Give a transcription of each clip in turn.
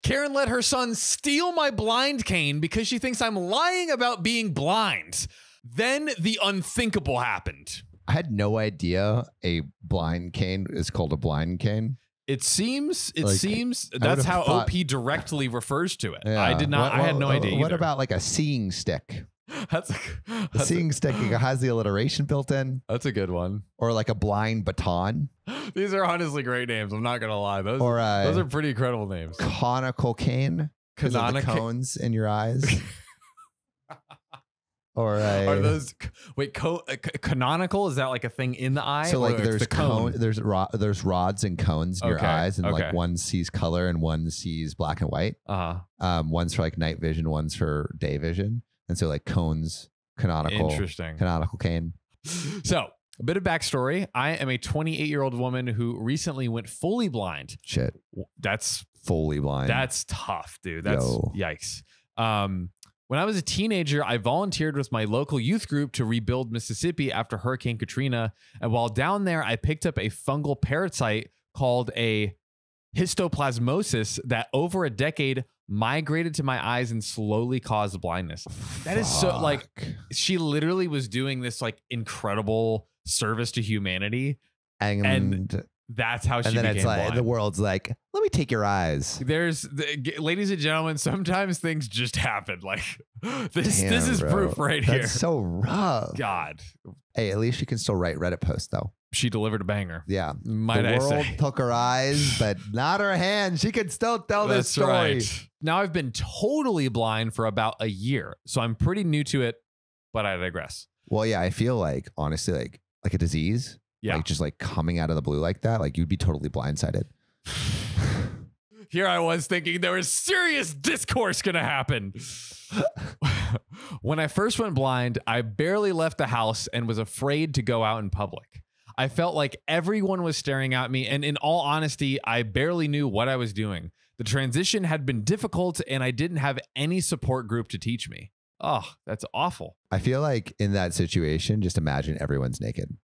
Karen let her son steal my blind cane because she thinks I'm lying about being blind. Then the unthinkable happened. I had no idea a blind cane is called a blind cane. It seems that's how OP directly refers to it. Yeah. I did not. I had no idea. What either. about like a seeing stick? That's a seeing stick has the alliteration built in. That's a good one. Or like a blind baton. These are honestly great names. I'm not gonna lie. Those are pretty incredible names. Conical cane. Because of the cones in your eyes. Or are those canonical? Is that like a thing in the eye? So like there's there's rods and cones in your eyes, and like one sees color and one sees black and white. One's for like night vision, one's for day vision, and so like cones, canonical, canonical cane. So a bit of backstory: I am a 28-year-old woman who recently went fully blind. Shit, that's fully blind. That's tough, dude. That's yikes. When I was a teenager, I volunteered with my local youth group to rebuild Mississippi after Hurricane Katrina. And while down there, I picked up a fungal parasite called a histoplasmosis that over a decade migrated to my eyes and slowly caused blindness. That is so like, she literally was doing this like incredible service to humanity. And that's how she became blind. And then it's like, the world's like, let me take your eyes. Ladies and gentlemen, sometimes things just happen. Like this is proof right here. That's so rough. God. Hey, at least she can still write Reddit posts though. She delivered a banger. Yeah. Might I say. The world took her eyes, but not her hands. She can still tell this story. Right. Now I've been totally blind for about a year, so I'm pretty new to it, but I digress. Well, yeah, I feel like, honestly, like a disease. Yeah. Like just like coming out of the blue like that, like you'd be totally blindsided. Here I was thinking there was serious discourse going to happen. When I first went blind, I barely left the house and was afraid to go out in public. I felt like everyone was staring at me. And in all honesty, I barely knew what I was doing. The transition had been difficult and I didn't have any support group to teach me. Oh, that's awful. I feel like in that situation, just imagine everyone's naked.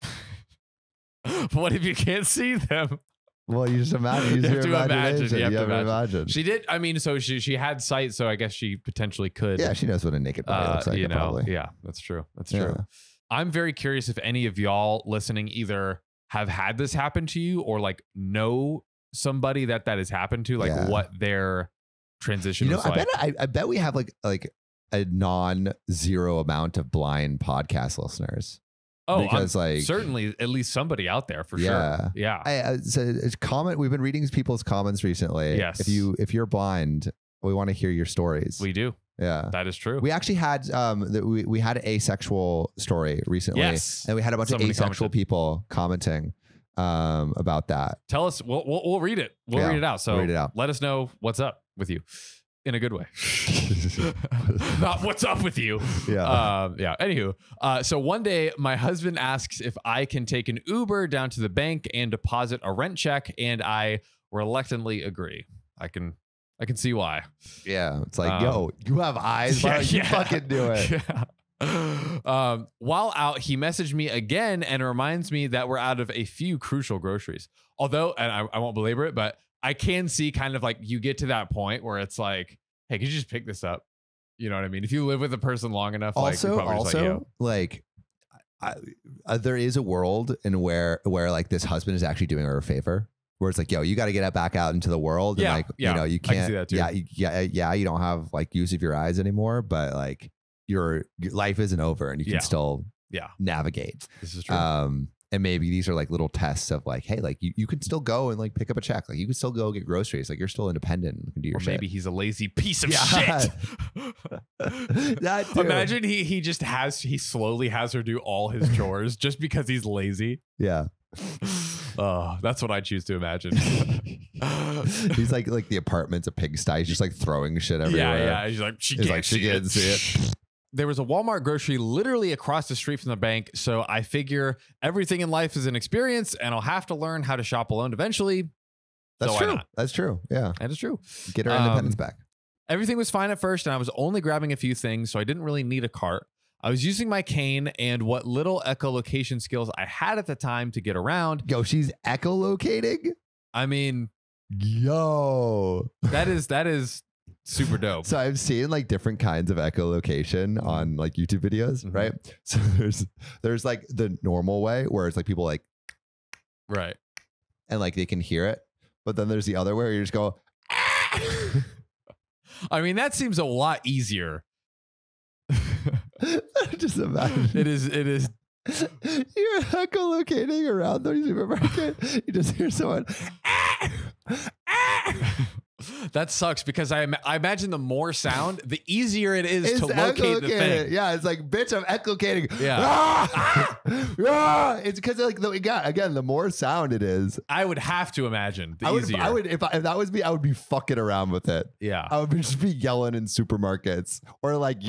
What if you can't see them? Well, you just imagine. You have to imagine. She did. I mean, so she had sight, so I guess she potentially could. Yeah, she knows what a naked body looks like. You know, probably. Yeah, that's true. That's true. I'm very curious if any of y'all listening either have had this happen to you or like know somebody that has happened to, like what their transition was like. I bet we have like a non-zero amount of blind podcast listeners. Oh, because like certainly at least somebody out there for sure. Yeah. So it's comment. We've been reading people's comments recently. Yes. If you're blind, we want to hear your stories. We do. Yeah, that is true. We actually had we had an asexual story recently. Yes. And we had a bunch of asexual people commenting about that. Tell us. We'll read it. We'll read it out. So read it out. Let us know what's up with you. In a good way. Not what's up with you. Yeah. Anywho, so one day my husband asks if I can take an Uber down to the bank and deposit a rent check, and I reluctantly agree. I can see why. Yeah. It's like, yo, you have eyes. Why don't you fucking do it? Yeah. While out, he messaged me again and reminds me that we're out of a few crucial groceries. Although, and I won't belabor it, but I can see kind of like you get to that point where it's like, hey, could you just pick this up? You know what I mean? If you live with a person long enough, there is a world in where like this husband is actually doing her a favor, where it's like, yo, you got to get back out into the world. And like, you know, you can't, I can see that too. You don't have like use of your eyes anymore, but like your life isn't over and you can still navigate. This is true. And maybe these are like little tests of like, hey, like you can still go and like pick up a check. Like you can still go get groceries. Like you're still independent and can do your shit. Maybe he's a lazy piece of shit. That too. Imagine he slowly has her do all his chores just because he's lazy. Yeah. Oh, that's what I choose to imagine. He's like the apartment's a pigsty. He's just like throwing shit everywhere. Yeah. He's like, she can't see it. There was a Walmart grocery literally across the street from the bank, so I figure everything in life is an experience, and I'll have to learn how to shop alone eventually. That's true. That's true. Yeah. That is true. Get her independence back. Everything was fine at first, and I was only grabbing a few things, so I didn't really need a cart. I was using my cane and what little echolocation skills I had at the time to get around. Yo, she's echolocating? I mean, Yo, that is super dope. So I've seen like different kinds of echolocation on like YouTube videos, right? So there's like the normal way where it's like people like, right, and like they can hear it, but then there's the other way where you just go. I mean, that seems a lot easier. Just imagine. It is. You're echolocating around the supermarket. You just hear someone. That sucks because I imagine the more sound, the easier it is to locate the thing. Yeah, it's like, bitch, I'm echolocating. Yeah. It's because like again, the more sound it is, I would have to imagine the easier. I would if that was me, I would be fucking around with it. Yeah, I would just be yelling in supermarkets or like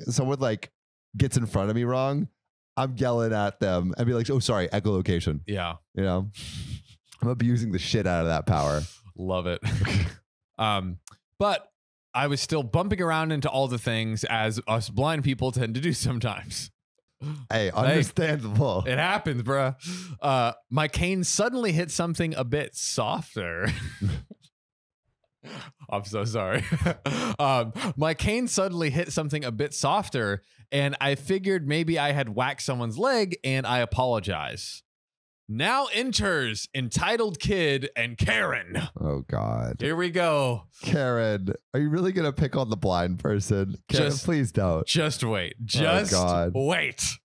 someone like gets in front of me wrong. I'm yelling at them and be like, oh, sorry, echolocation. Yeah, you know, I'm abusing the shit out of that power. Love it. But I was still bumping around into all the things as us blind people tend to do sometimes. Hey, understandable. It happens, bruh. My cane suddenly hit something a bit softer. I'm so sorry. My cane suddenly hit something a bit softer, and I figured maybe I had whacked someone's leg, and I apologize. Now enters entitled kid and Karen. Oh God. Here we go. Karen, are you really gonna pick on the blind person? Karen, please don't. Just wait. Just wait.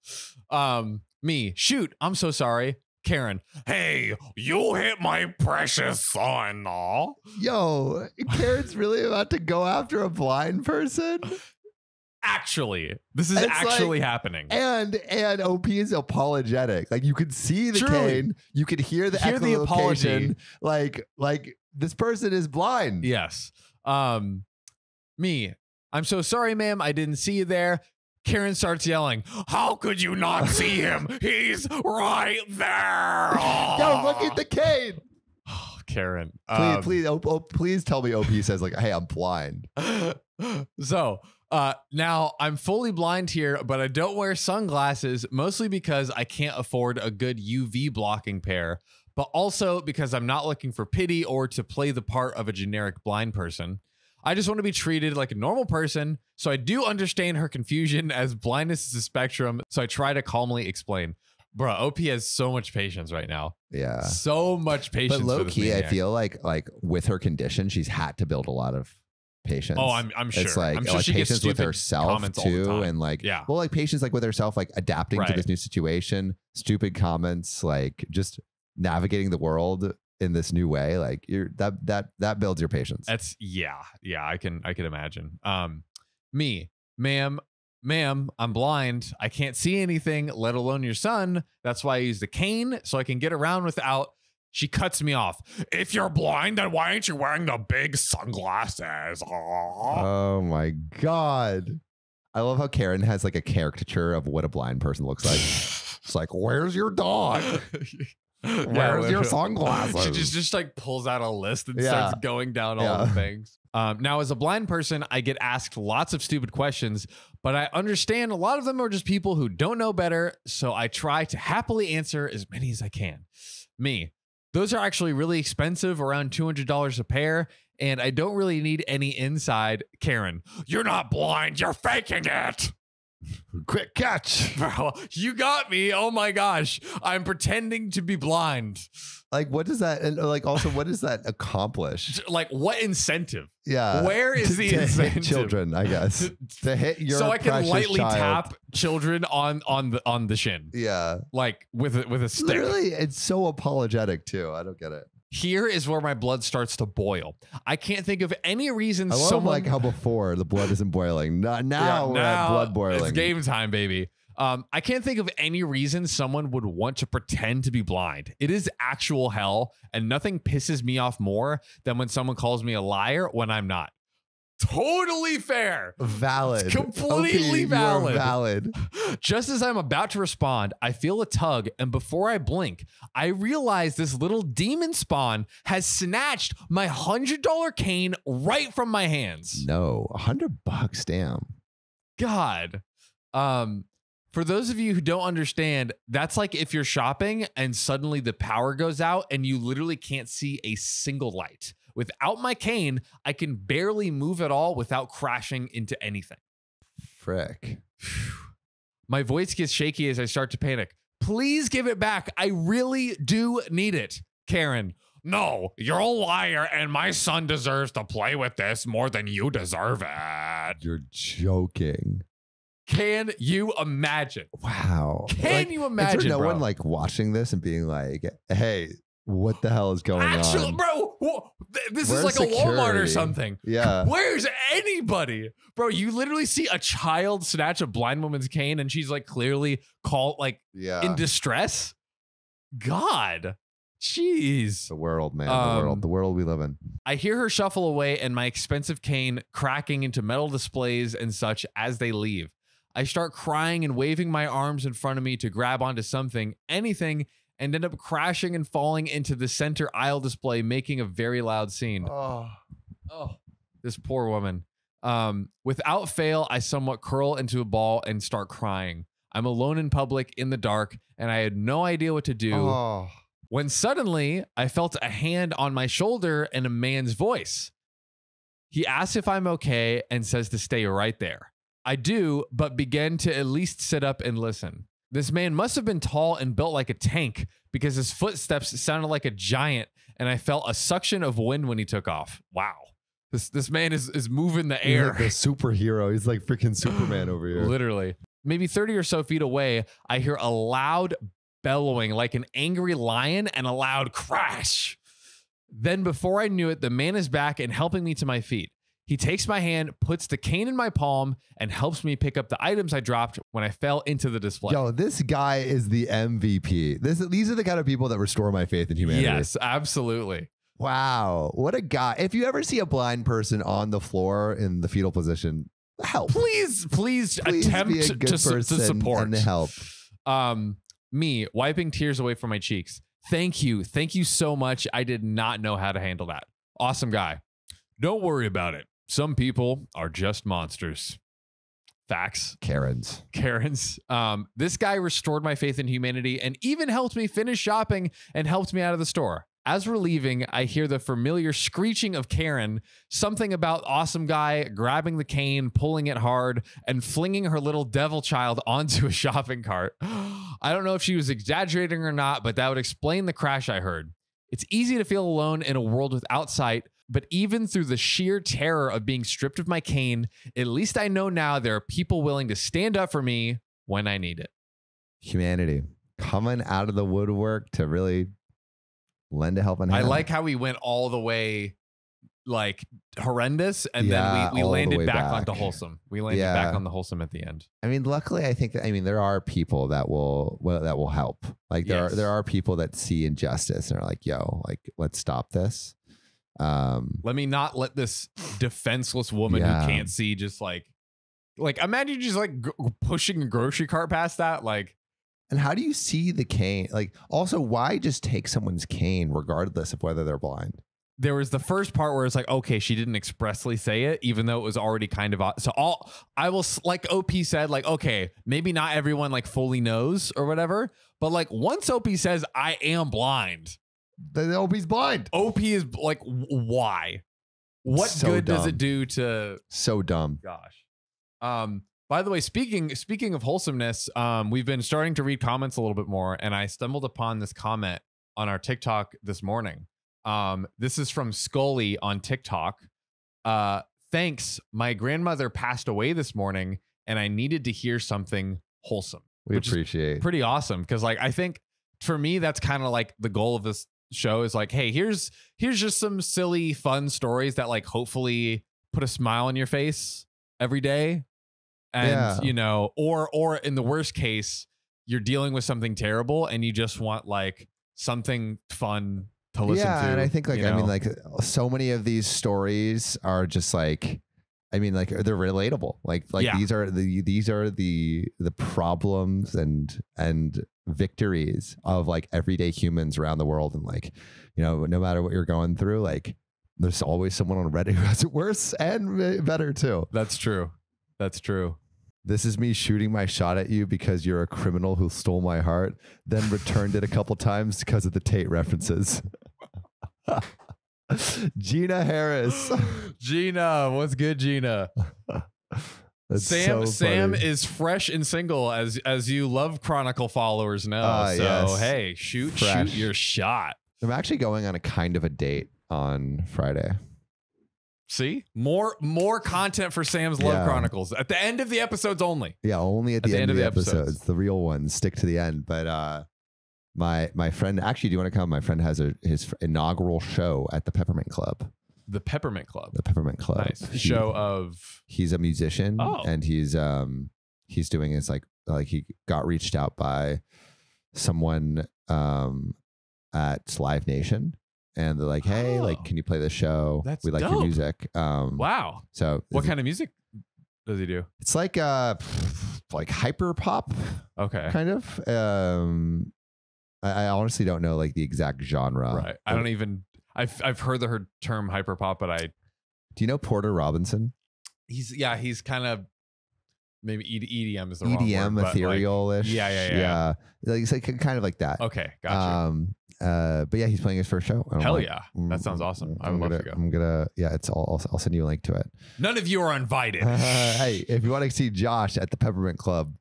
Me. Shoot. I'm so sorry. Karen. Hey, you hit my precious son. Yo, Karen's really about to go after a blind person? Actually, this is actually happening. And OP is apologetic. Like you could see the cane, you could hear the apology. Like this person is blind. Yes. Me. I'm so sorry, ma'am. I didn't see you there. Karen starts yelling, how could you not see him? He's right there. Yo, look at the cane. Karen. Please tell me OP says like, hey, I'm blind. So now I'm fully blind here, but I don't wear sunglasses, mostly because I can't afford a good UV blocking pair, but also because I'm not looking for pity or to play the part of a generic blind person. I just want to be treated like a normal person, so I do understand her confusion as blindness is a spectrum, so I try to calmly explain. Bro, OP has so much patience right now. Yeah. So much patience. But low key, I feel like with her condition, she's had to build a lot of patience. Oh, I'm sure. It's like, I'm sure she patience with herself too, and like, yeah. Well, like patience like with herself, like adapting to this new situation, stupid comments, like just navigating the world in this new way. Like that builds your patience. That's yeah. I can imagine. Me, ma'am, I'm blind. I can't see anything, let alone your son. That's why I use the cane so I can get around without. She cuts me off. If you're blind, then why aren't you wearing the big sunglasses? Oh my God. I love how Karen has like a caricature of what a blind person looks like. It's like, where's your dog? Where's your sunglasses? She just like pulls out a list and starts going down all the things. Now, as a blind person, I get asked lots of stupid questions, but I understand a lot of them are just people who don't know better, so I try to happily answer as many as I can. Me. Those are actually really expensive, around $200 a pair, and I don't really need any inside. Karen, you're not blind, you're faking it. Quick catch. Bro, you got me. Oh my gosh. I'm pretending to be blind. Like, what does that, and like, also, what does that accomplish? Like, what incentive? Yeah. Where is the incentive? Hit children, I guess. To hit your so I can lightly child. tap children on the shin. Yeah. Like with a stick. Literally, it's so apologetic too. I don't get it. Here is where my blood starts to boil. I can't think of any reason I love someone like how before the blood isn't boiling. Now we're at blood boiling. It's game time, baby. I can't think of any reason someone would want to pretend to be blind. It is actual hell, and nothing pisses me off more than when someone calls me a liar when I'm not. Totally fair. Valid. Completely valid. Valid. Just as I'm about to respond, I feel a tug, and before I blink, I realize this little demon spawn has snatched my $100 cane right from my hands. No, $100, damn. God. For those of you who don't understand, that's like if you're shopping and suddenly the power goes out and you literally can't see a single light. Without my cane, I can barely move at all without crashing into anything. Frick. My voice gets shaky as I start to panic. Please give it back. I really do need it. Karen. No, you're a liar and my son deserves to play with this more than you deserve it. You're joking. Can you imagine? Wow. Can you imagine, is there no bro? one like watching this and being like, hey, what the hell is going on? Bro, this Where's is like security? a Walmart or something. Yeah. Where's anybody? Bro, you literally see a child snatch a blind woman's cane and she's like clearly in distress. God. Jeez. The world, man. The world we live in. I hear her shuffle away and my expensive cane cracking into metal displays and such as they leave. I start crying and waving my arms in front of me to grab onto something, anything, and end up crashing and falling into the center aisle display, making a very loud scene. Oh, this poor woman. Without fail, I somewhat curl into a ball and start crying. I'm alone in public in the dark, and I had no idea what to do. When suddenly, I felt a hand on my shoulder and a man's voice. He asks if I'm okay and says to stay right there. I do, but begin to at least sit up and listen. This man must have been tall and built like a tank because his footsteps sounded like a giant, and I felt a suction of wind when he took off. Wow. This man is moving the air. He's like a superhero. He's like freaking Superman over here. Literally. Maybe 30 or so feet away, I hear a loud bellowing like an angry lion and a loud crash. Then before I knew it, the man is back and helping me to my feet. He takes my hand, puts the cane in my palm, and helps me pick up the items I dropped when I fell into the display. Yo, this guy is the MVP. These are the kind of people that restore my faith in humanity. Yes, absolutely. Wow. What a guy. If you ever see a blind person on the floor in the fetal position, help. Please attempt be a good to support. And help. Me wiping tears away from my cheeks. Thank you so much. I did not know how to handle that. Awesome guy. Don't worry about it. Some people are just monsters. Facts. Karens. This guy restored my faith in humanity and even helped me finish shopping and helped me out of the store. As we're leaving, I hear the familiar screeching of Karen, something about awesome guy grabbing the cane, pulling it hard, and flinging her little devil child onto a shopping cart. I don't know if she was exaggerating or not, but that would explain the crash I heard. It's easy to feel alone in a world without sight, but even through the sheer terror of being stripped of my cane, at least I know now there are people willing to stand up for me when I need it. Humanity coming out of the woodwork to really lend a helping hand. I like how we went all the way like horrendous and then we landed back onto wholesome. We landed back on the wholesome at the end. I mean, luckily, I think there are people that will help. Like there are people that see injustice and are like, yo, like let's stop this. Let me not let this defenseless woman who can't see just like imagine just like pushing a grocery cart past that. Like, and how do you see the cane? Like, also, why just take someone's cane regardless of whether they're blind? There was the first part where it's like, okay, she didn't expressly say it, even though it was already kind of so. I will, like OP said, like, okay, maybe not everyone like fully knows or whatever, but like once OP says I am blind. The OP's blind. OP is like, why? What so good does it do to? So dumb. Gosh. By the way, speaking of wholesomeness, we've been starting to read comments a little bit more, and I stumbled upon this comment on our TikTok this morning. This is from Scully on TikTok. Thanks. My grandmother passed away this morning, and I needed to hear something wholesome. We appreciate. Pretty awesome, because like I think for me that's kind of like the goal of this show is like, hey, here's just some silly fun stories that like hopefully put a smile on your face every day. And you know, or in the worst case, you're dealing with something terrible and you just want like something fun to listen to. Yeah, and I think like I mean like so many of these stories are just like, I mean like they're relatable. Like these are the problems and victories of like everyday humans around the world, and like, you know, no matter what you're going through, like there's always someone on Reddit who has it worse and better too. That's true. That's true. This is me shooting my shot at you because you're a criminal who stole my heart, then returned it a couple times because of the Tate references. Gina Harris. Gina, what's good, Gina? Sam is fresh and single, as you Love Chronicle followers know. So yes. Hey, shoot your shot. I'm actually going on a kind of a date on Friday. See, more content for Sam's Love Chronicles at the end of the episodes only. Yeah, only at the end of the episodes. The real ones stick to the end. But my friend, actually, do you want to come? My friend has his inaugural show at the Peppermint Club. The Peppermint Club. The Peppermint Club. Nice. Show of. He's a musician, and he's doing his like he got reached out by someone at Live Nation. And they're like, hey, like, can you play this show? We like your music. Wow. So what kind of music does he do? It's like hyper pop. Okay. Kind of. I honestly don't know like the exact genre. Right. I don't even. I've heard the term hyper pop, but do you know Porter Robinson? He's kind of maybe EDM is the EDM, wrong word, ethereal-ish. Like, yeah. Like it's like kind of like that. Okay, gotcha. But yeah, he's playing his first show. Hell yeah, that sounds awesome. I would love to go. I'm gonna I'll send you a link to it. None of you are invited. Hey, if you want to see Josh at the Peppermint Club,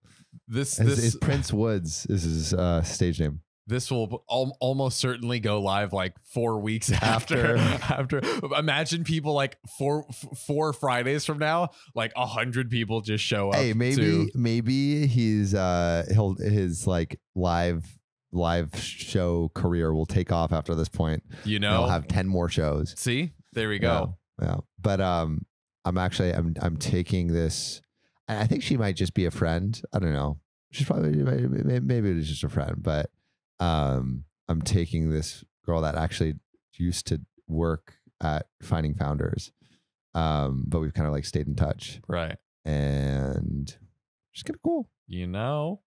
this is Prince Woods is his stage name. This will almost certainly go live like 4 weeks after. Imagine people like four Fridays from now, like 100 people just show up. Hey, maybe he's his like live show career will take off after this point. You know, he'll have 10 more shows. See, there we go. Yeah. But I'm taking this. I think she might just be a friend. I don't know. She's probably maybe it was just a friend, but. I'm taking this girl that actually used to work at Finding Founders, but we've kind of like stayed in touch, right? And she's kind of cool, you know.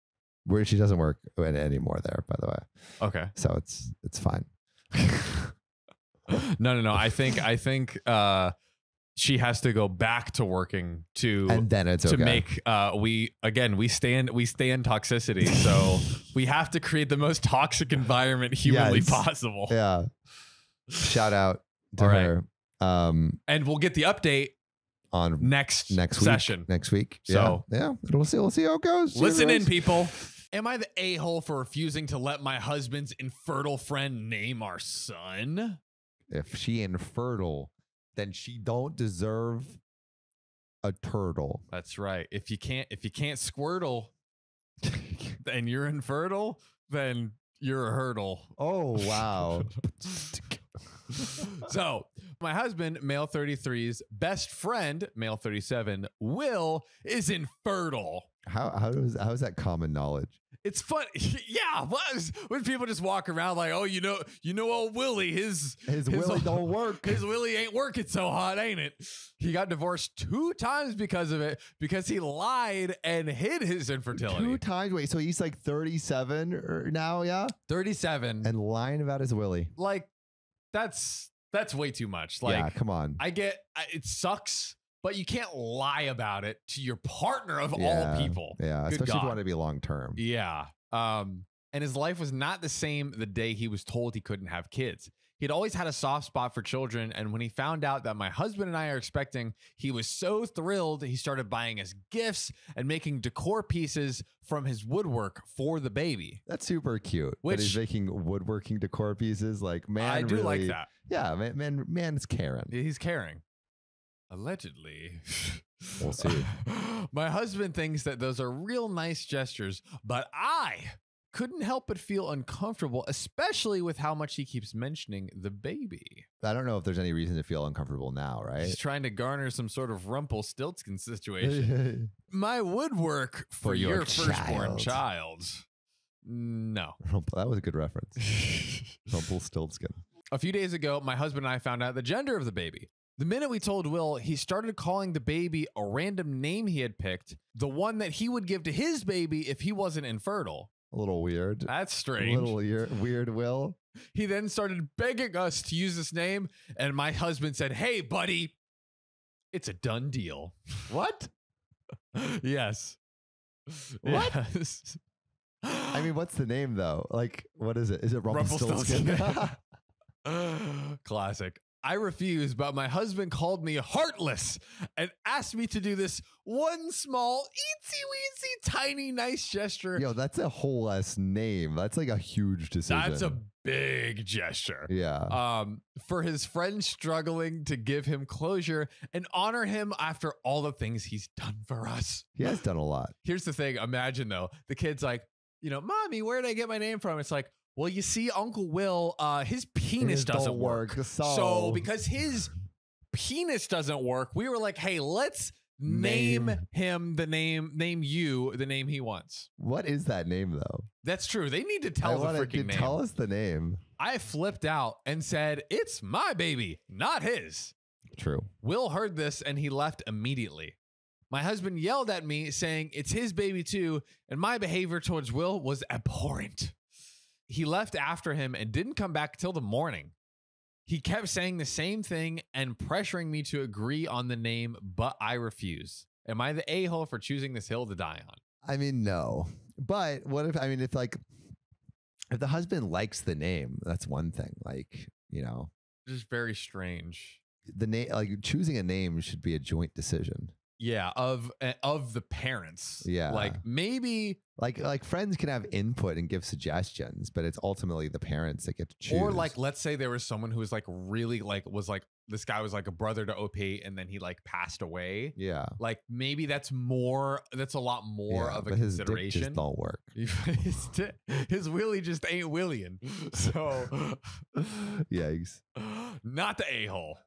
Where she doesn't work anymore there, by the way. Okay, so it's fine. No. I think she has to go back to working and then it's to make we stand in toxicity. So we have to create the most toxic environment humanly possible. Yeah. Shout out to her. And we'll get the update on next session. Next week. So we'll see how it goes. Listen in, people. Am I the a-hole for refusing to let my husband's infertile friend name our son? If she infertile, then she don't deserve a turtle. That's right. If you can't squirtle, and you're infertile, then you're a hurdle. Oh wow. So my husband, male 33's best friend, male 37, Will, is infertile. How is that common knowledge? It's fun. Yeah. When people just walk around like, oh, you know, old Willie, his Willie don't work. His Willie ain't working so hot, ain't it? He got divorced 2 times because of it, because he lied and hid his infertility. 2 times? Wait, so he's like 37 now, yeah? 37. And lying about his Willie. Like, that's way too much. Like, yeah, come on. I get it sucks. But you can't lie about it to your partner of all people. Yeah, especially if you want to be long term. Yeah. And his life was not the same the day he was told he couldn't have kids. He'd always had a soft spot for children. And when he found out that my husband and I are expecting, he was so thrilled. He started buying us gifts and making decor pieces from his woodwork for the baby. That's super cute. But he's making woodworking decor pieces. Like, man, I do really like that. Yeah, man is caring. He's caring. Allegedly. We'll see. My husband thinks that those are real nice gestures, but I couldn't help but feel uncomfortable, especially with how much he keeps mentioning the baby. I don't know if there's any reason to feel uncomfortable now, right? He's trying to garner some sort of Rumpelstiltskin situation. My woodwork for your firstborn child. No. That was a good reference. Rumpelstiltskin. A few days ago, my husband and I found out the gender of the baby. The minute we told Will, he started calling the baby a random name he had picked, the one that he would give to his baby if he wasn't infertile. A little weird. That's strange. A little weird, Will. He then started begging us to use this name, and my husband said, "Hey, buddy, it's a done deal." What? Yes. What? Yes. I mean, what's the name though? Like, what is it? Is it Rumpelstiltskin? Classic. I refused, but my husband called me heartless and asked me to do this one small, eensy-weensy, tiny, nice gesture. Yo, that's a whole ass name. That's like a huge decision. That's a big gesture. Yeah. For his friend struggling to give him closure and honor him after all the things he's done for us. He has done a lot. Here's the thing. Imagine though, the kid's like, Mommy, where did I get my name from? It's like, well, you see, Uncle Will, his penis doesn't work. So because his penis doesn't work, we were like, hey, let's name him name you the name he wants. What is that name though? That's true. They need to tell the freaking name. Tell us the name. I flipped out and said, it's my baby, not his. True. Will heard this and he left immediately. My husband yelled at me saying it's his baby too. And my behavior towards Will was abhorrent. He left after him and didn't come back till the morning. He kept saying the same thing and pressuring me to agree on the name, but I refuse. Am I the a-hole for choosing this hill to die on? I mean, no. But what if, if the husband likes the name, that's one thing. Like, Just very strange. The name, like choosing a name should be a joint decision. Yeah, of the parents. Yeah. Like maybe like friends can have input and give suggestions, but it's ultimately the parents that get to choose. Or like, let's say there was someone who was like really like this guy was like a brother to OP and then he like passed away. Yeah. Like maybe that's a lot more of a consideration. His dick just don't work. His willy just ain't willying. So yikes. Not the a-hole.